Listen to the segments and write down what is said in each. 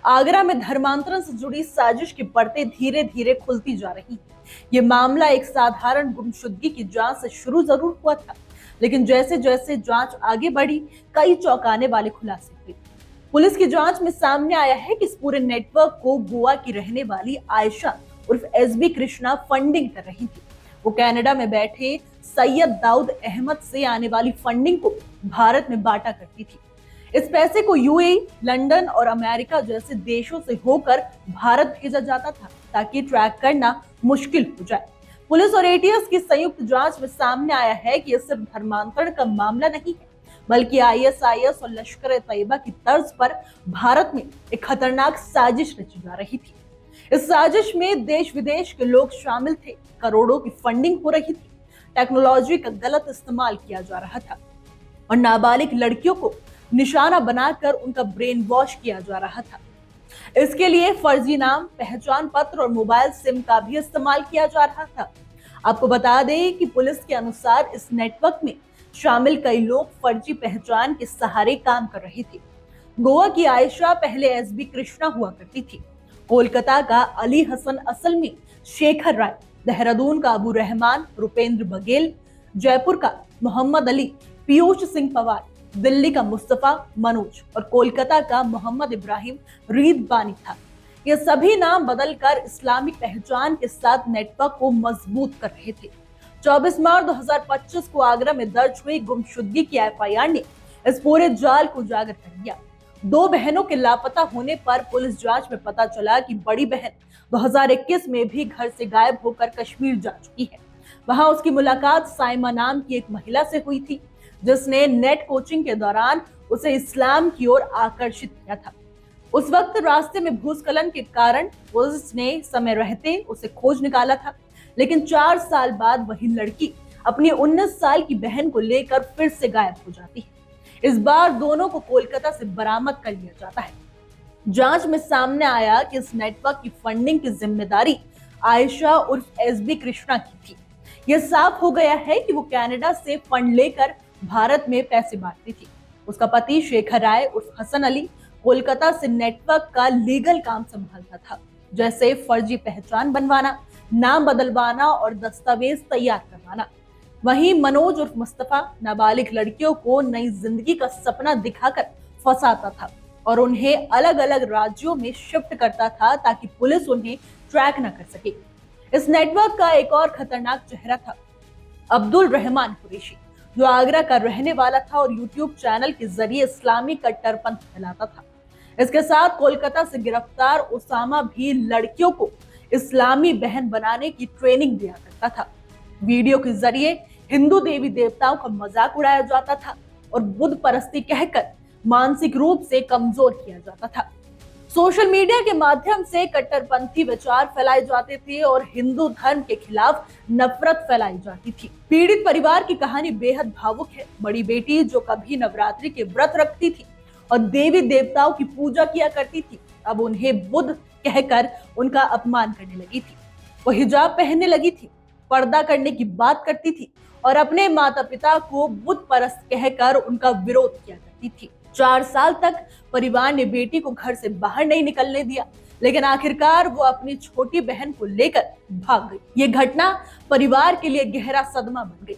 आगरा में धर्मांतरण से जुड़ी साजिश की परतें धीरे धीरे खुलती जा रही हैं। ये मामला एक साधारण गुमशुदगी की जांच से शुरू जरूर हुआ था, लेकिन जैसे जैसे जांच आगे बढ़ी, कई चौंकाने वाले खुलासे हुए। पुलिस की जांच में सामने आया है कि इस पूरे नेटवर्क को गोवा की रहने वाली आयशा उर्फ एसबी कृष्णा फंडिंग कर रही थी। वो कनाडा में बैठे सैयद दाऊद अहमद से आने वाली फंडिंग को भारत में बांटा करती थी। इस पैसे को यूएई, लंदन और अमेरिका जैसे देशों से होकर भारत भेजा जाता था ताकि ट्रैक करना मुश्किल हो जाए। पुलिस और एटीएस की संयुक्त जांच में सामने आया है कि यह सिर्फ धर्मांतरण का मामला नहीं है, बल्कि आईएसआईएस और लश्कर ए तैयबा की तर्ज पर भारत में एक खतरनाक साजिश रची जा रही थी। इस साजिश में देश विदेश के लोग शामिल थे, करोड़ों की फंडिंग हो रही थी, टेक्नोलॉजी का गलत इस्तेमाल किया जा रहा था और नाबालिग लड़कियों को निशाना बनाकर उनका ब्रेन वॉश किया जा रहा था। इसके लिए फर्जी नाम, पहचान पत्र और मोबाइल सिम का भी इस्तेमाल किया जा रहा था। आपको बता दें कि पुलिस के अनुसार इस नेटवर्क में शामिल कई लोग फर्जी पहचान के सहारे काम कर रहे थे। गोवा की आयशा पहले एसबी कृष्णा हुआ करती थी। कोलकाता का अली हसन असल में शेखर राय, देहरादून का अबू रहमान रुपेंद्र बघेल, जयपुर का मोहम्मद अली पीयूष सिंह पवार, दिल्ली का मुस्तफा मनोज और कोलकाता का मोहम्मद इब्राहिम रीद बानी था। ये सभी नाम बदलकर इस्लामिक पहचान के साथ नेटवर्क को मजबूत कर रहे थे। 24 मार्च 2025 को आगरा में दर्ज हुई गुमशुदगी की एफआईआर ने इस पूरे जाल को उजागर कर दिया। 2 बहनों के लापता होने पर पुलिस जांच में पता चला कि बड़ी बहन 2021 में भी घर से गायब होकर कश्मीर जा चुकी है। वहां उसकी मुलाकात साइमा नाम की एक महिला से हुई थी, जिसने नेट कोचिंग के दौरान उसे इस्लाम की ओर आकर्षित किया था। उस वक्त रास्ते में भूस्खलन के कारण पुलिस ने समय रहते उसे खोज निकाला था, लेकिन 4 साल बाद वही लड़की अपनी 19 साल की बहन को लेकर फिर से गायब हो जाती है। इस बार दोनों को कोलकाता से बरामद कर लिया जाता है। जांच में सामने आया कि इस नेटवर्क की फंडिंग की जिम्मेदारी आयशा उर्फ एसबी कृष्णा की थी। यह साफ हो गया है कि वो कनाडा से फंड लेकर भारत में पैसे बांटती थी। उसका पति शेखर राय उर्फ हसन अली कोलकाता से नेटवर्क का लीगल काम संभालता था, जैसे फर्जी पहचान बनवाना, नाम बदलवाना और दस्तावेज तैयार करवाना। वहीं मनोज उर्फ मुस्तफा नाबालिग लड़कियों को नई जिंदगी का सपना दिखाकर फंसाता था और उन्हें अलग अलग राज्यों में शिफ्ट करता था ताकि पुलिस उन्हें ट्रैक न कर सके। इस नेटवर्क का एक और खतरनाक चेहरा था अब्दुल रहमान कुरैशी, जो आगरा का रहने वाला था और यूट्यूब चैनल के जरिए इस्लामी कट्टरपंथ फैलाता था। इसके साथ कोलकाता से गिरफ्तार उसामा भी लड़कियों को इस्लामी बहन बनाने की ट्रेनिंग दिया करता था। वीडियो के जरिए हिंदू देवी देवताओं का मजाक उड़ाया जाता था और बुद्ध परस्ती कहकर मानसिक रूप से कमजोर किया जाता था। सोशल मीडिया के माध्यम से कट्टरपंथी विचार फैलाए जाते थे और हिंदू धर्म के खिलाफ नफरत फैलाई जाती थी। पीड़ित परिवार की कहानी बेहद भावुक है। बड़ी बेटी जो कभी नवरात्रि के व्रत रखती थी और देवी देवताओं की पूजा किया करती थी, अब उन्हें बुद्ध कहकर उनका अपमान करने लगी थी। वो हिजाब पहनने लगी थी, पर्दा करने की बात करती थी और अपने माता पिता को बुत परस्त कहकर उनका विरोध किया करती थी। 4 साल तक परिवार ने बेटी को घर से बाहर नहीं निकलने दिया, लेकिन आखिरकार वो अपनी छोटी बहन को लेकर भाग गई। ये घटना परिवार के लिए गहरा सदमा बन गई।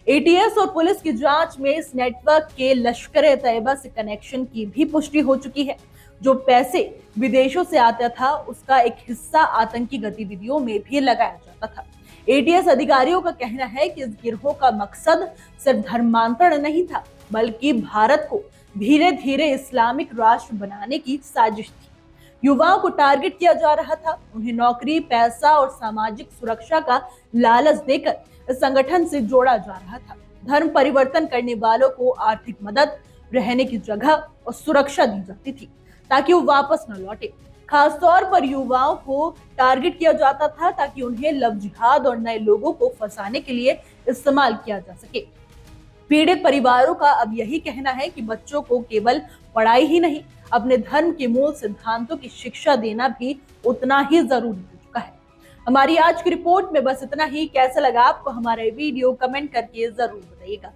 एटीएस और पुलिस की जांच में इस नेटवर्क के लश्कर ए तैयबा से कनेक्शन की भी पुष्टि हो चुकी है। जो पैसे विदेशों से आता था, उसका एक हिस्सा आतंकी गतिविधियों में भी लगाया जाता था। एटीएस अधिकारियों का कहना है कि इस गिरोह का मकसद सिर्फ धर्मांतरण नहीं था, बल्कि भारत को धीरे धीरे इस्लामिक राष्ट्र बनाने की साजिश थी। युवाओं को टारगेट किया जा रहा था, उन्हें नौकरी, पैसा और सामाजिक सुरक्षा का लालच देकर इस संगठन से जोड़ा जा रहा था। धर्म परिवर्तन करने वालों को आर्थिक मदद, रहने की जगह और सुरक्षा दी जाती थी ताकि वो वापस न लौटे। खासतौर पर युवाओं को टारगेट किया जाता था ताकि उन्हें लव जिहाद और नए लोगों को फंसाने के लिए इस्तेमाल किया जा सके। पीड़ित परिवारों का अब यही कहना है कि बच्चों को केवल पढ़ाई ही नहीं, अपने धर्म के मूल सिद्धांतों की शिक्षा देना भी उतना ही जरूरी हो चुका है। हमारी आज की रिपोर्ट में बस इतना ही। कैसा लगा आपको हमारा वीडियो, कमेंट करके जरूर बताइएगा।